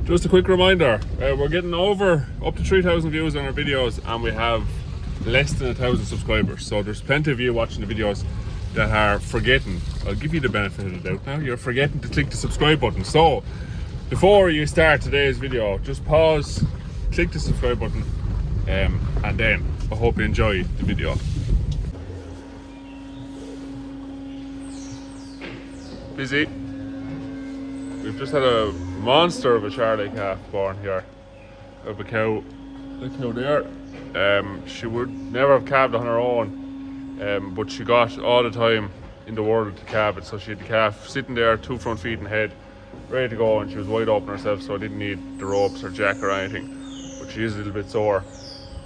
Just a quick reminder, we're getting up to 3,000 views on our videos and we have less than 1,000 subscribers. So there's plenty of you watching the videos that are forgetting. I'll give you the benefit of the doubt now. You're forgetting to click the subscribe button. So before you start today's video, just pause, click the subscribe button, and then I hope you enjoy the video. Busy. We've just had a monster of a Charlie calf born here. Of a cow, the cow there. She would never have calved on her own, but she got all the time in the world to calve it. So she had the calf sitting there, 2 front feet and head, ready to go, and she was wide open herself, so I didn't need the ropes or jack or anything. But she is a little bit sore.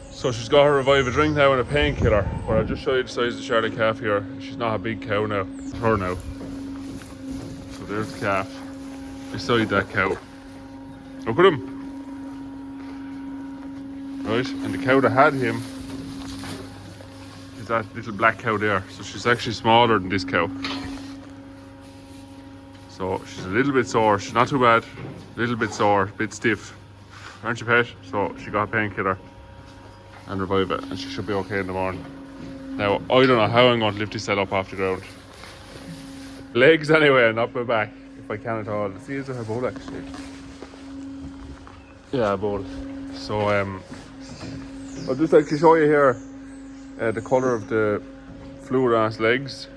So she's got her revive a drink now and a painkiller. But I'll just show you the size of the Charlie calf here. She's not a big cow now. It's her now. So there's the calf beside that cow. Look at him. Right, and the cow that had him is that little black cow there. So she's actually smaller than this cow. So she's a little bit sore. She's not too bad. A little bit sore, a bit stiff. Aren't you, pet? So she got a painkiller and revive it, and she should be okay in the morning. Now, I don't know how I'm going to lift this set up off the ground. Legs anyway, not my back, if I can at all. See, is there a bowl actually? Yeah, a bowl. So, I'll just actually show you here the colour of the fluid on its legs.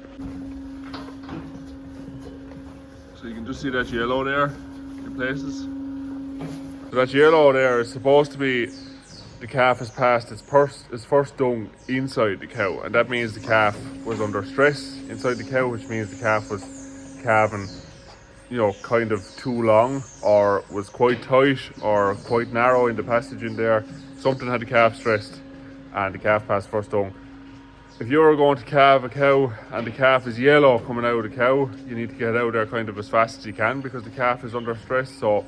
So you can just see that yellow there in places. So that yellow there is supposed to be the calf has passed its first dung inside the cow, and that means the calf was under stress inside the cow, which means the calf was calving, you know, kind of too long, or was quite tight or quite narrow in the passage in there. Something had the calf stressed and the calf passed first dung. If you're going to calve a cow and the calf is yellow coming out of the cow, you need to get out there kind of as fast as you can, because the calf is under stress. So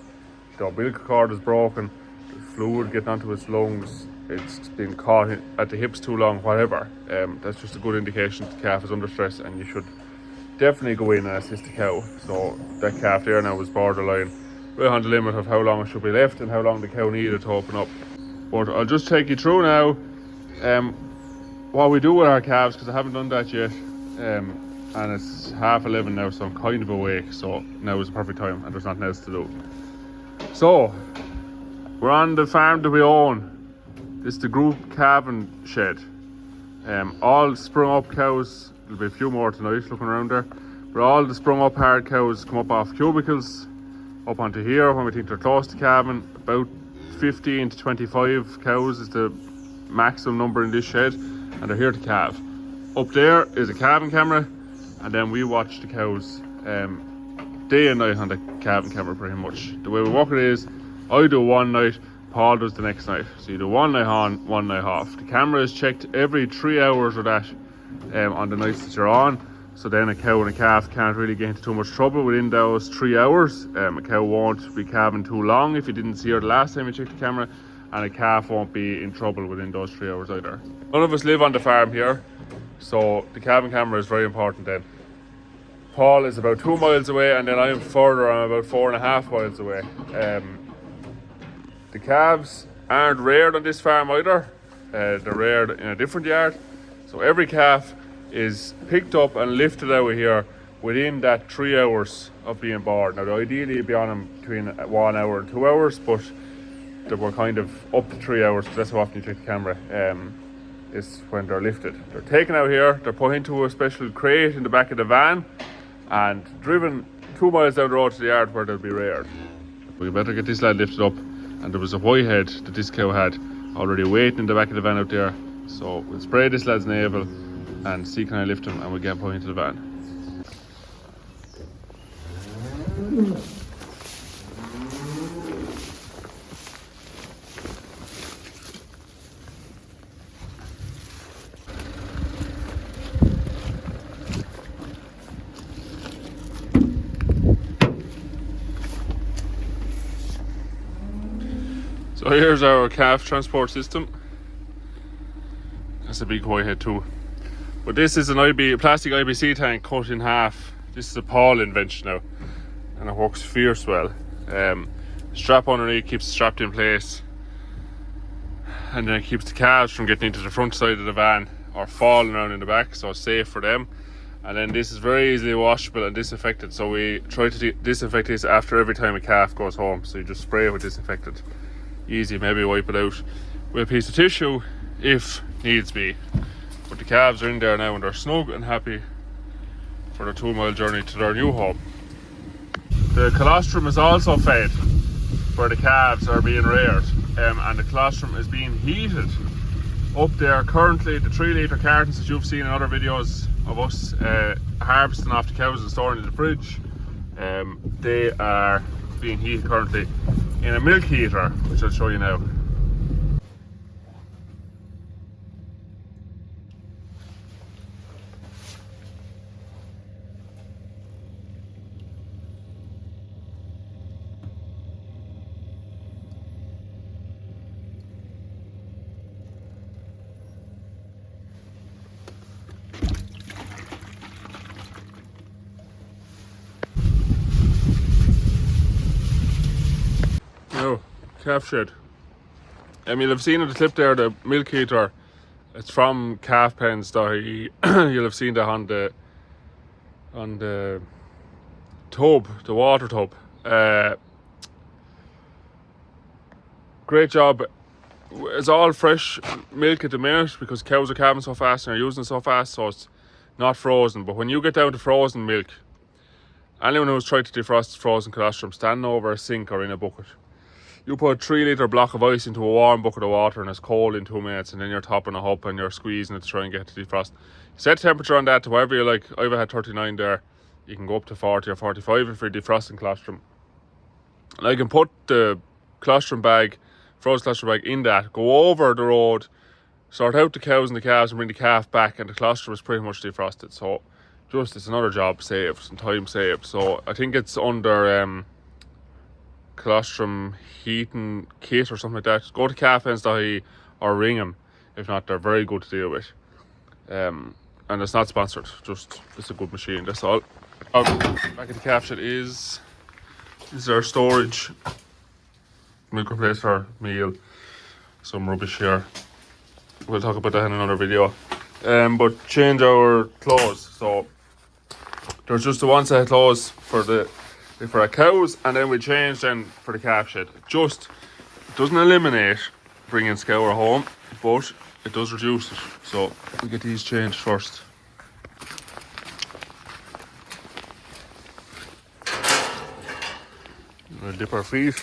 the umbilical cord is broken, the fluid getting onto its lungs, it's been caught at the hips too long, whatever. That's just a good indication that the calf is under stress, and you should definitely go in and assist the cow. So that calf there now was borderline right on the limit of how long it should be left and how long the cow needed to open up. But I'll just take you through now what we do with our calves, because I haven't done that yet, and it's 11:30 now, so I'm kind of awake. So now is the perfect time and there's nothing else to do. So we're on the farm that we own. This is the group calving shed. All sprung up cows, there'll be a few more tonight looking around there, but all the sprung up hard cows come up off cubicles up onto here when we think they're close to calving. About 15 to 25 cows is the maximum number in this shed, and they're here to calve. Up there is a calving camera, and then we watch the cows day and night on the calving camera pretty much. The way we work it is, I do one night, Paul does the next night. So you do one night on, one night off. The camera is checked every 3 hours or that on the nights that you're on. So then a cow and a calf can't really get into too much trouble within those 3 hours. A cow won't be calving too long if you didn't see her the last time you checked the camera, and a calf won't be in trouble within those 3 hours either. None of us live on the farm here, so the calving camera is very important then. Paul is about 2 miles away, and then I'm further, I'm about 4.5 miles away. The calves aren't reared on this farm either. They're reared in a different yard. So every calf is picked up and lifted out of here within that 3 hours of being born. Now ideally you'd be on them between 1 hour and 2 hours, but they were kind of up to 3 hours, because that's how often you check the camera, is when they're lifted. They're taken out here, they're put into a special crate in the back of the van and driven 2 miles down the road to the yard where they'll be reared. We better get this lad lifted up, and there was a whitehead that this cow had already waiting in the back of the van out there. So we'll spray this lad's navel and see can I lift him, and we'll get him put into the van. So here's our calf transport system. That's a big whitehead too. But this is a plastic IBC tank cut in half. This is a Paul invention now, and it works fierce well. strap underneath keeps it strapped in place, and then it keeps the calves from getting into the front side of the van or falling around in the back, so it's safe for them. And then this is very easily washable and disinfected, so we try to disinfect this after every time a calf goes home. So you just spray it with disinfectant, easy, maybe wipe it out with a piece of tissue if needs be. But the calves are in there now and they're snug and happy for their 2-mile journey to their new home. The colostrum is also fed where the calves are being reared, and the colostrum is being heated up there currently. The 3-litre cartons that you've seen in other videos of us harvesting off the cows and storing in the fridge, they are being heated currently in a milk heater, which I'll show you now. Now, calf shed. You'll have seen in the clip there the milk heater. It's from calf pens. You'll have seen that on the tub, the water tub. Great job. It's all fresh milk at the minute because cows are calving so fast and are using it so fast, so it's not frozen. But when you get down to frozen milk, anyone who's tried to defrost frozen colostrum, stand over a sink or in a bucket. You put a 3-litre block of ice into a warm bucket of water and it's cold in 2 minutes, and then you're topping it up and you're squeezing it to try and get it to defrost. Set temperature on that to whatever you like. I've had 39 there. You can go up to 40 or 45 if you're defrosting colostrum. And I can put the colostrum bag, frozen colostrum bag, in that, go over the road, sort out the cows and the calves and bring the calf back, and the colostrum is pretty much defrosted. So just, it's another job saved and time saved. So I think it's under colostrum heating kit or something like that. Just go to calfpens.ie or ring them. If not, they're very good to deal with. And it's not sponsored, just it's a good machine, that's all. Back at the calf shed is our storage. Milk replace for meal, some rubbish here. We'll talk about that in another video. But change our clothes. So there's just the one set of clothes for our cows, and then we change then for the calf shed. It doesn't eliminate bringing scour home, but it does reduce it. So we get these changed first. We'll dip our feet.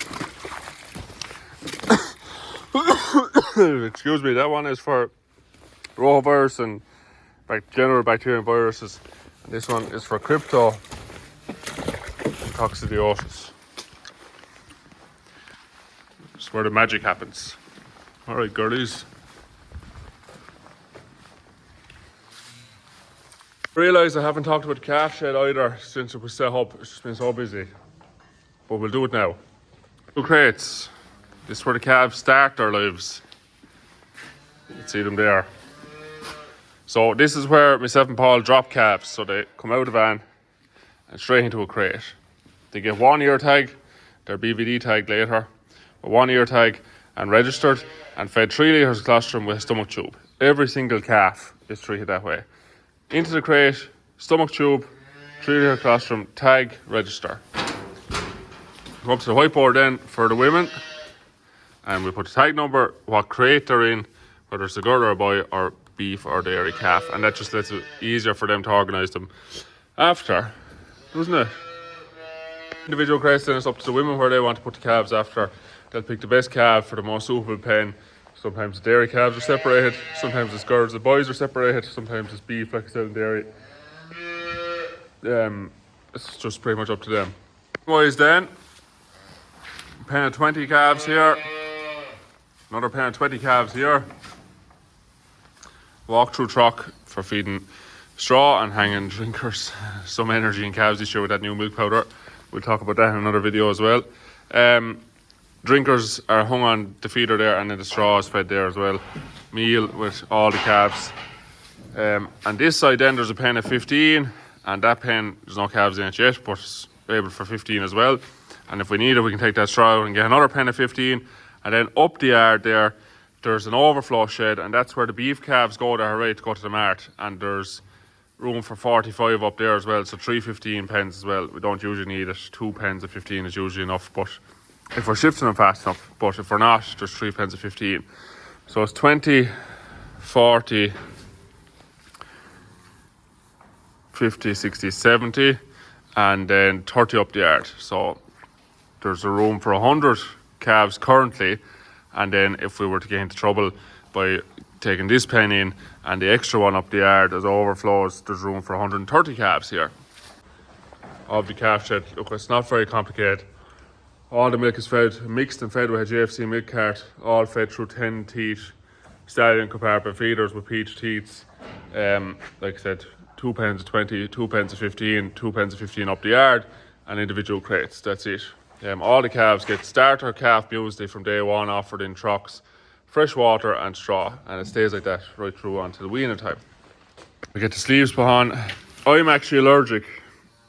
Excuse me, that one is for rotavirus and general bacterial viruses. And this one is for coccidiosis. It's where the magic happens. Alright, girlies. Realise I haven't talked about the calf shed either since it was set up. It's just been so busy. But we'll do it now. 2 crates. This is where the calves start their lives. You can see them there. So this is where myself and Paul drop calves. So they come out of the van and straight into a crate. They get 1 ear tag, their BVD tag later, a 1 ear tag, and registered and fed 3 litres of colostrum with a stomach tube. Every single calf is treated that way. Into the crate, stomach tube, 3 litre colostrum, tag, register. Go up to the whiteboard then for the women, and we put the tag number, what crate they're in, whether it's a girl or a boy, or beef or dairy calf, and that just lets it easier for them to organise them after, doesn't it? Individual crates, then it's up to the women where they want to put the calves after. They'll pick the best calf for the most suitable pen. Sometimes the dairy calves are separated, sometimes it's girls, the boys are separated, sometimes it's beef, like I said, and dairy. It's just pretty much up to them. Boys then, pen of 20 calves here, another pen of 20 calves here. Walk through truck for feeding straw and hanging drinkers. Some energy in calves this year with that new milk powder. We'll talk about that in another video as well. Drinkers are hung on the feeder there, and then the straw is fed there as well. Meal with all the calves. And this side then there's a pen of 15, and that pen, there's no calves in it yet, but it's able for 15 as well. And if we need it, we can take that straw out and get another pen of 15. And then up the yard there's an overflow shed, and that's where the beef calves go that are ready to go to the mart. And there's room for 45 up there as well, so 3 15 pens as well. We don't usually need it. 2 pens of 15 is usually enough, but if we're shifting them fast enough. But if we're not, there's 3 pens of 15. So it's 20, 40, 50, 60, 70, and then 30 up the yard. So there's a room for 100 calves currently, and then if we were to get into trouble by taking this pen in and the extra one up the yard as overflows, there's room for 130 calves here. Of the calf shed, look, it's not very complicated. All the milk is fed, mixed and fed with a JFC milk cart, all fed through 10 teeth stallion compartment feeders with peach teats. Like I said, 2 pens of 20, 2 pens of 15, 2 pens of 15 up the yard, and individual crates. That's it. All the calves get starter calf muesli from day one, offered in trucks, fresh water and straw, and it stays like that right through until weaning time. We get the sleeves put on. I'm actually allergic.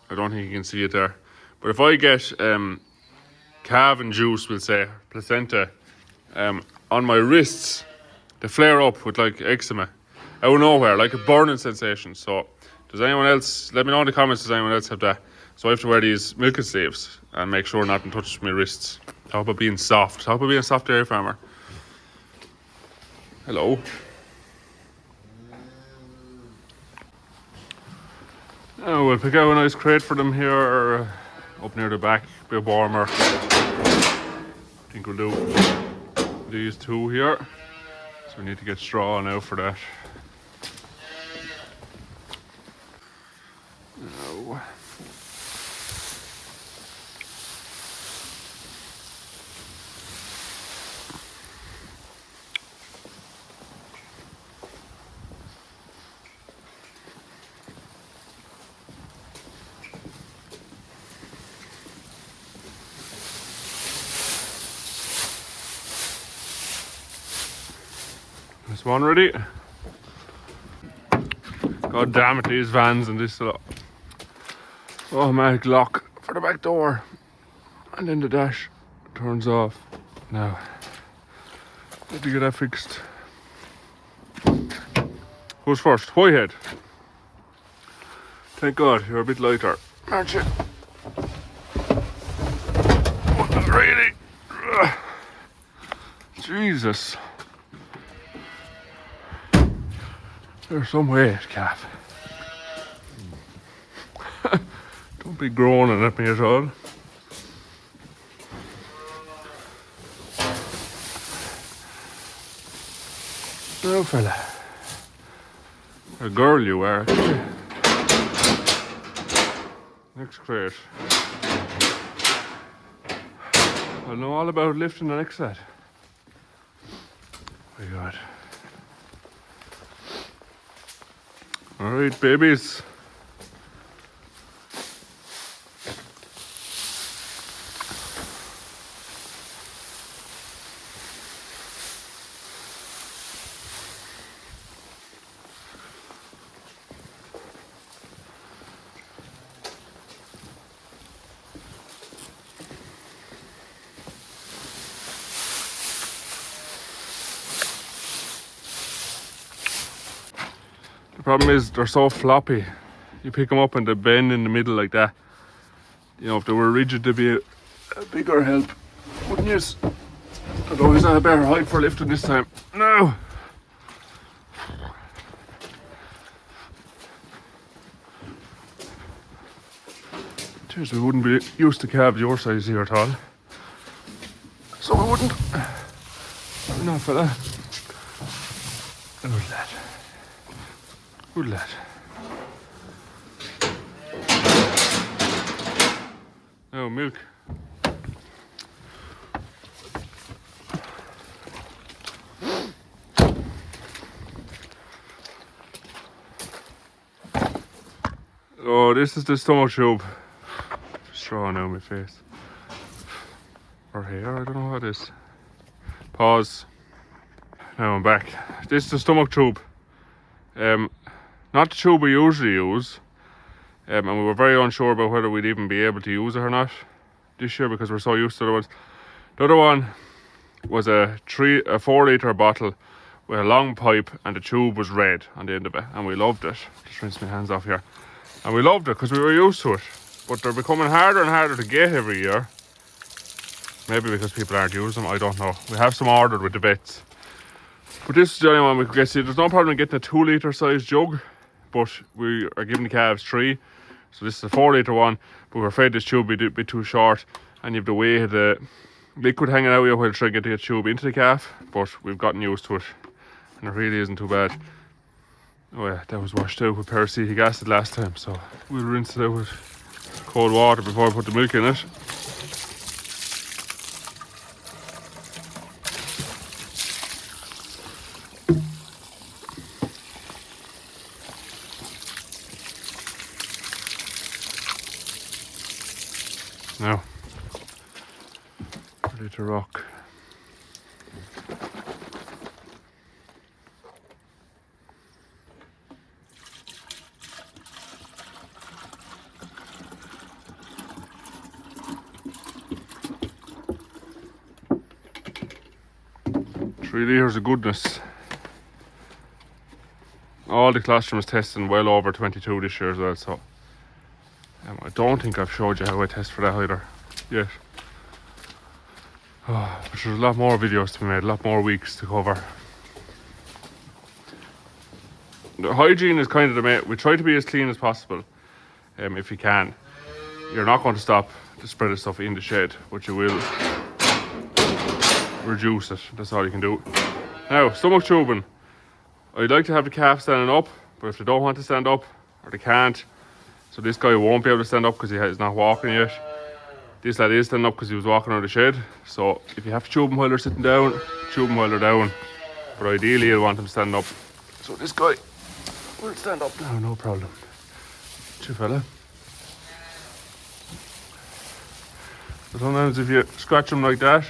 I don't think you can see it there, but if I get calving juice, we'll say placenta, on my wrists, they flare up with like eczema out of nowhere, like a burning sensation. So does anyone else, let me know in the comments, does anyone else have that? So I have to wear these milking sleeves and make sure nothing touches my wrists. Talk about being soft. Talk about being a soft dairy farmer. Hello. Now we'll pick out a nice crate for them here up near the back, a bit warmer. I think we'll do these 2 here. So we need to get straw now for that. Now. This one ready? God damn it, these vans and this automatic lock for the back door. And then the dash turns off. Now, let me get that fixed. Who's first? Whitehead. Thank God, you're a bit lighter, aren't you? Oh, not really. Jesus. There's some weight, calf. Don't be groaning at me at all. No fella. A girl you are. Next crate. I know all about lifting the next set. Very good. Alright, babies. The problem is they're so floppy. You pick them up and they bend in the middle like that. You know, if they were rigid, they'd be a bigger help, wouldn't you? Although he's not a better height for lifting this time. No! Cheers, we wouldn't be used to calves your size here at all. So we wouldn't. No, fella. Good lad. Good lad. Oh, milk. Oh, this is the stomach tube. Straw now on my face. Or hair, I don't know what it is. Pause. Now I'm back. This is the stomach tube. Not the tube we usually use. And we were very unsure about whether we'd even be able to use it or not. this year because we're so used to the ones. The other one was a 4 litre bottle with a long pipe, and the tube was red on the end of it, and we loved it. Just rinse my hands off here. And we loved it because we were used to it. But they're becoming harder and harder to get every year. Maybe because people aren't using them, I don't know. We have some ordered with the bits. But this is the only one we could get. See, there's no problem in getting a 2 litre size jug, but we are giving the calves 3. So this is a 4 litre one, but we're afraid this tube would be too short, and you have the weight of the liquid hanging out here while trying to get the tube into the calf. But we've gotten used to it, and it really isn't too bad. Oh yeah, that was washed out with paracetic acid last time, so we'll rinse it out with cold water before I put the milk in it. Now, ready to rock. Here's of goodness. All the colostrum is testing well over 22 this year as well, so I don't think I've showed you how I test for that either yet. Oh, but there's a lot more videos to be made, a lot more weeks to cover. The hygiene is kind of the main. We try to be as clean as possible, if you can. You're not going to stop the spread of stuff in the shed, but you will reduce it. That's all you can do. Now, stomach tubing. I'd like to have the calf standing up, but if they don't want to stand up, or they can't, so this guy won't be able to stand up because he's not walking yet. This lad is standing up because he was walking around the shed. So if you have to tube them while they're sitting down, tube them while they're down. But ideally you'll want them standing up. So this guy will stand up now, no problem. Cheer fella. So sometimes if you scratch them like that,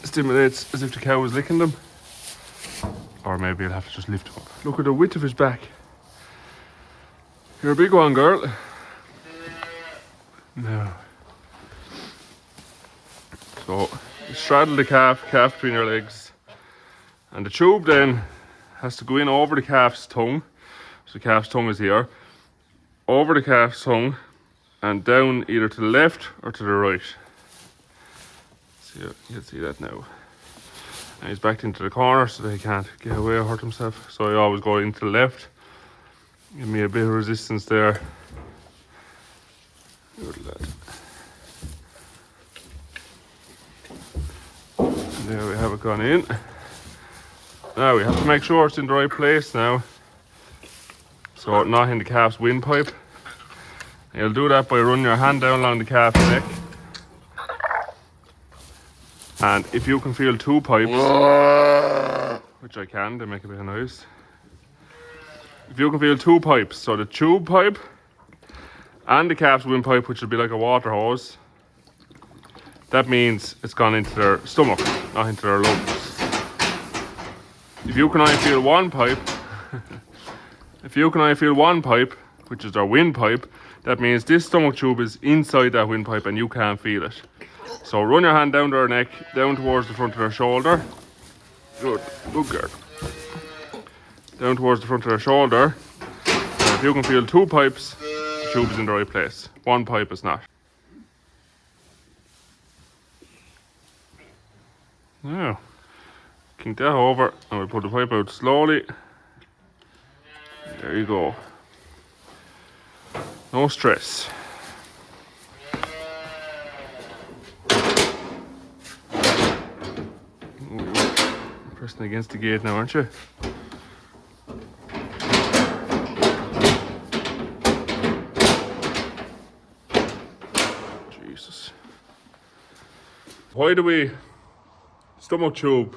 it stimulates as if the cow was licking them. Or maybe you'll have to just lift him up. Look at the width of his back. You're a big one, girl. Now. So, you straddle the calf between your legs. And the tube then has to go in over the calf's tongue. So the calf's tongue is here. Over the calf's tongue and down either to the left or to the right. See, you can see that now. And he's backed into the corner so that he can't get away or hurt himself. So I always go into the left. Give me a bit of resistance there. Good lad. And there we have it gone in. Now we have to make sure it's in the right place now. So not in the calf's windpipe. And you'll do that by running your hand down along the calf's neck. And if you can feel 2 pipes, which I can, they make a bit of noise. If you can feel 2 pipes, so the tube pipe and the calf's windpipe, which will be like a water hose, that means it's gone into their stomach, not into their lungs. If you can only feel 1 pipe, which is their windpipe, that means this stomach tube is inside that windpipe and you can't feel it. So run your hand down their neck, down towards the front of their shoulder. Good girl. Down towards the front of their shoulder. And if you can feel 2 pipes, the tube is in the right place. 1 pipe is not. Now, kink that over and we'll put the pipe out slowly. There you go. No stress. Pressing against the gate now, aren't you? Jesus. Why do we stomach tube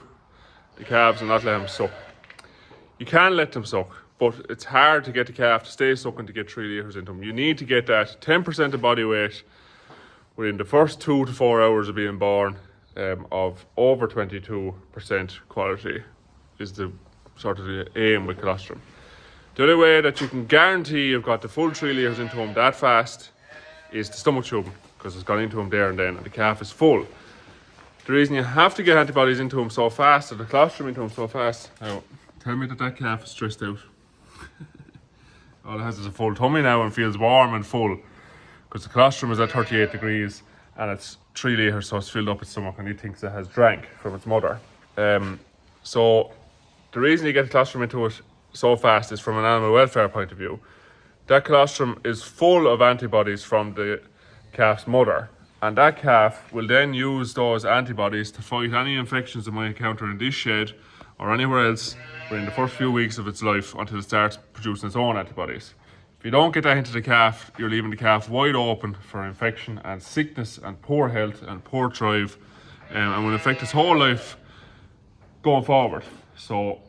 the calves and not let them suck? You can let them suck, but it's hard to get the calf to stay sucking to get 3 litres into them. You need to get that 10% of body weight within the first 2 to 4 hours of being born. Of over 22% quality is the sort of the aim with colostrum. The only way that you can guarantee you've got the full 3 litres into them that fast is the stomach tubing, because it's gone into him there and then, and the calf is full. The reason you have to get antibodies into him so fast, or the colostrum into him so fast, now tell me that calf is stressed out. All it has is a full tummy now and feels warm and full, because the colostrum is at 38 degrees and it's 3 litres, so it's filled up its stomach and he thinks it has drank from its mother. So the reason you get the colostrum into it so fast is from an animal welfare point of view. That colostrum is full of antibodies from the calf's mother, and that calf will then use those antibodies to fight any infections it might encounter in this shed or anywhere else within the first few weeks of its life until it starts producing its own antibodies. If you don't get that into the calf, you're leaving the calf wide open for infection and sickness and poor health and poor thrive, and will affect its whole life going forward. So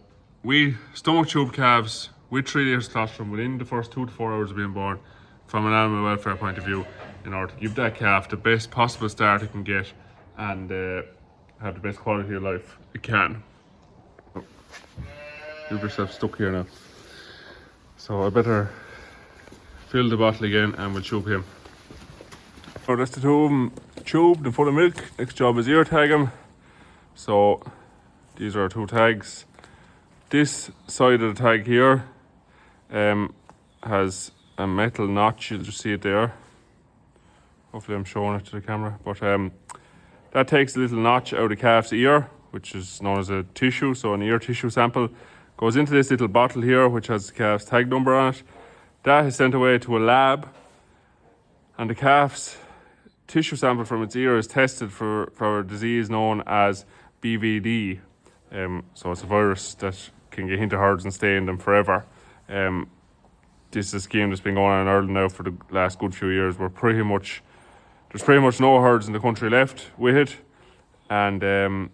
we stomach tube calves with 3 litres colostrum within the first 2 to 4 hours of being born from an animal welfare point of view, in order to give that calf the best possible start it can get and have the best quality of life it can. You've yourself stuck here now. So I better fill the bottle again and we'll tube him. So that's the two of them tubed and full of milk. Next job is ear tag him. So these are our 2 tags. This side of the tag here has a metal notch, you'll just see it there. Hopefully I'm showing it to the camera. But that takes a little notch out of the calf's ear, which is known as a tissue. So an ear tissue sample goes into this little bottle here, which has the calf's tag number on it. That is sent away to a lab, and the calf's tissue sample from its ear is tested for a disease known as BVD. So it's a virus that can get into herds and stay in them forever. This is a scheme that's been going on in Ireland now for the last good few years. There's pretty much no herds in the country left with it, and to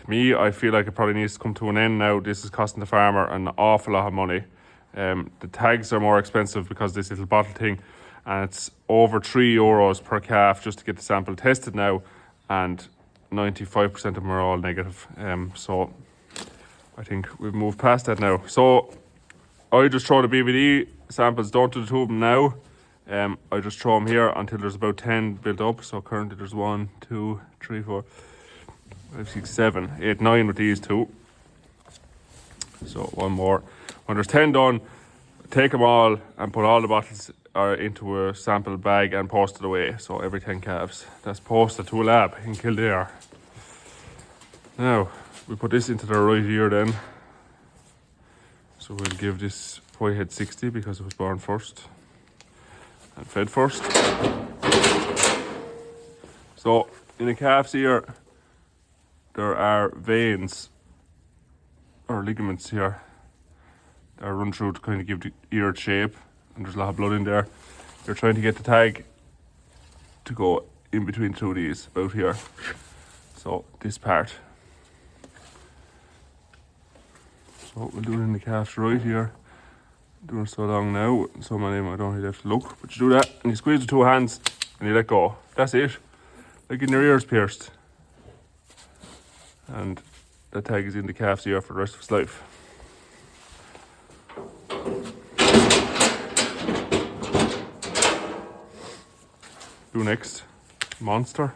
me, I feel like it probably needs to come to an end now. This is costing the farmer an awful lot of money. The tags are more expensive because of this little bottle thing, and it's over €3 per calf just to get the sample tested now, and 95% of them are all negative. So I think we've moved past that now. So I just throw the BVD samples down to the tube now. I just throw them here until there's about 10 built up. So currently there's 1, 2, 3, 4, 5, 6, 7, 8, 9 with these 2. So one more. When there's 10 done, take them all and put all the bottles into a sample bag and post it away. So every 10 calves, that's posted to a lab in Kildare. Now we put this into the right ear then. So we'll give this whitehead 60 because it was born first and fed first. So in a calf's ear, there are veins or ligaments here that run through to kind of give the ear its shape, and there's a lot of blood in there. You're trying to get the tag to go in between 2 of these, about here. So this part. So we'll do it in the calf's right here. I'm doing it so long now, so many of them I don't really have to look. But you do that and you squeeze with 2 hands and you let go. That's it. Like getting your ears pierced. And that tag is in the calf's ear for the rest of its life. Do next. Monster.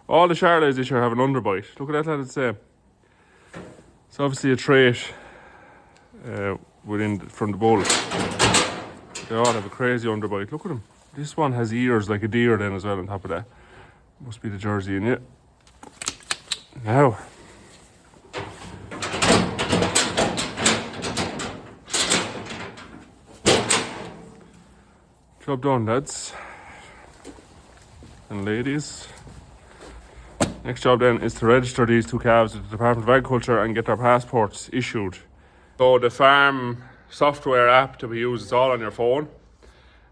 All the Charolais this year have an underbite. Look at that lad, it's the same. It's obviously a trait from the bull. They all have a crazy underbite. Look at them. This one has ears like a deer then as well on top of that. Must be the Jersey in it. Now. Job done, lads and ladies. Next job then is to register these 2 calves with the Department of Agriculture and get their passports issued. So the farm software app that we use is all on your phone,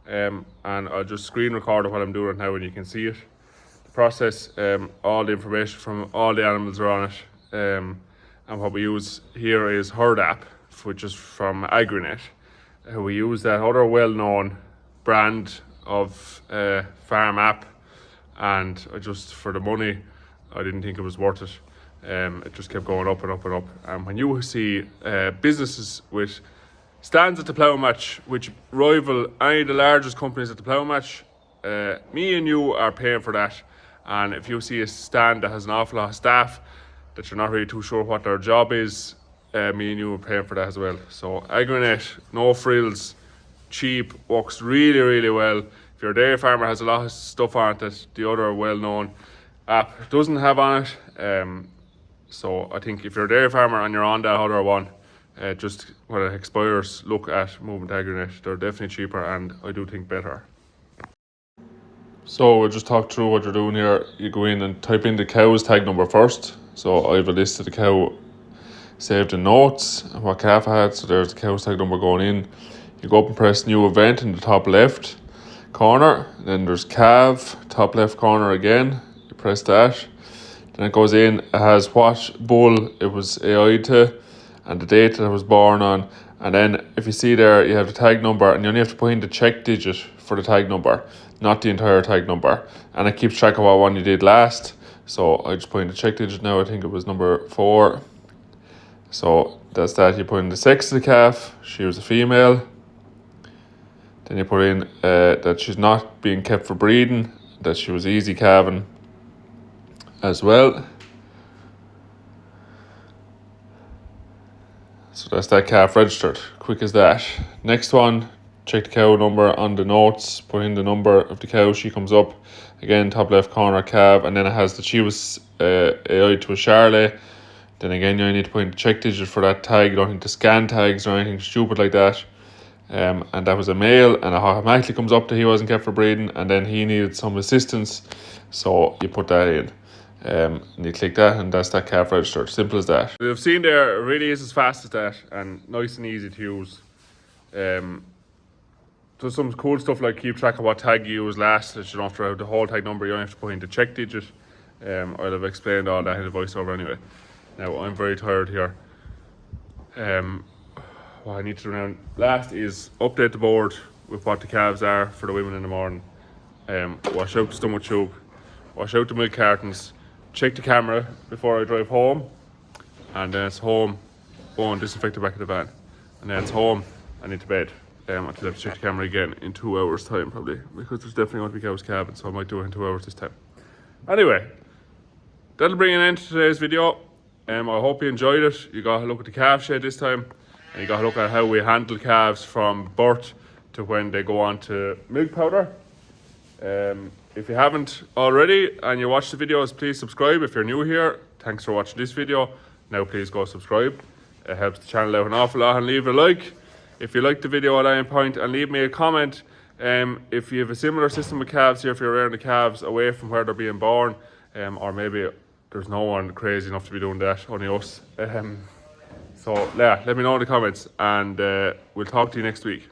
and I'll just screen record it while I'm doing it now and you can see it. The process, all the information from all the animals are on it, and what we use here is Herd app, which is from AgriNet. We use that other well-known brand of farm app, and I just, for the money, I didn't think it was worth it. It just kept going up and up and up. And when you see businesses with stands at the plough match which rival any of the largest companies at the plough match, me and you are paying for that. And if you see a stand that has an awful lot of staff that you're not really too sure what their job is, me and you are paying for that as well. So Agrinet, no frills, cheap, works really, really well. If you're a dairy farmer, has a lot of stuff on it that the other well-known app doesn't have on it. So I think if you're a dairy farmer and you're on that other one, just when it expires, look at moving to Agrinet. They're definitely cheaper and I do think better. So we'll just talk through what you're doing here. You go in and type in the cow's tag number first. So I have a list of the cow saved in notes and what calf I had. So there's the cow's tag number going in. You go up and press new event in the top left corner. Then there's calf, top left corner again. You press that. Then it goes in. It has what bull it was AI to and the date that it was born on. And then if you see there, you have the tag number and you only have to put in the check digit for the tag number, not the entire tag number. And it keeps track of what one you did last. So I just put in the check digit now. I think it was number 4. So that's that. You put in the sex of the calf. She was a female. Then you put in that she's not being kept for breeding, that she was easy calving as well. So that's that calf registered. Quick as that. Next one, check the cow number on the notes, put in the number of the cow, she comes up. Again, top left corner, calf, and then it has that she was AI to a Charlet. Then again, you need to put in the check digit for that tag. You don't need to scan tags or anything stupid like that. And that was a male, and it automatically comes up that he wasn't kept for breeding, and then he needed some assistance, so you put that in. And you click that, and that's that calf registered. Simple as that. You've seen there, it really is as fast as that, and nice and easy to use. There's some cool stuff like keep track of what tag you used last, that you don't have to have the whole tag number, you only have to put in the check digit. I'll have explained all that in the voiceover anyway. Now, I'm very tired here. What I need to do now last is update the board with what the calves are for the women in the morning. Wash out the stomach tube, wash out the milk cartons, check the camera before I drive home, and then it's home, go and disinfect the back of the van, and then it's home and into bed. Until I have to check the camera again in 2 hours time probably, because there's definitely going to be cows calving, so I might do it in 2 hours this time. Anyway, that'll bring an end to today's video. I hope you enjoyed it. You got a look at the calf shed this time, and you got to look at how we handle calves from birth to when they go on to milk powder. If you haven't already and you watch the videos, please subscribe. If you're new here, thanks for watching this video. Now please go subscribe. It helps the channel out an awful lot, and leave a like if you liked the video at any point, and leave me a comment if you have a similar system with calves here, if you're rearing the calves away from where they're being born, or maybe there's no one crazy enough to be doing that, only us. So yeah, let me know in the comments, and we'll talk to you next week.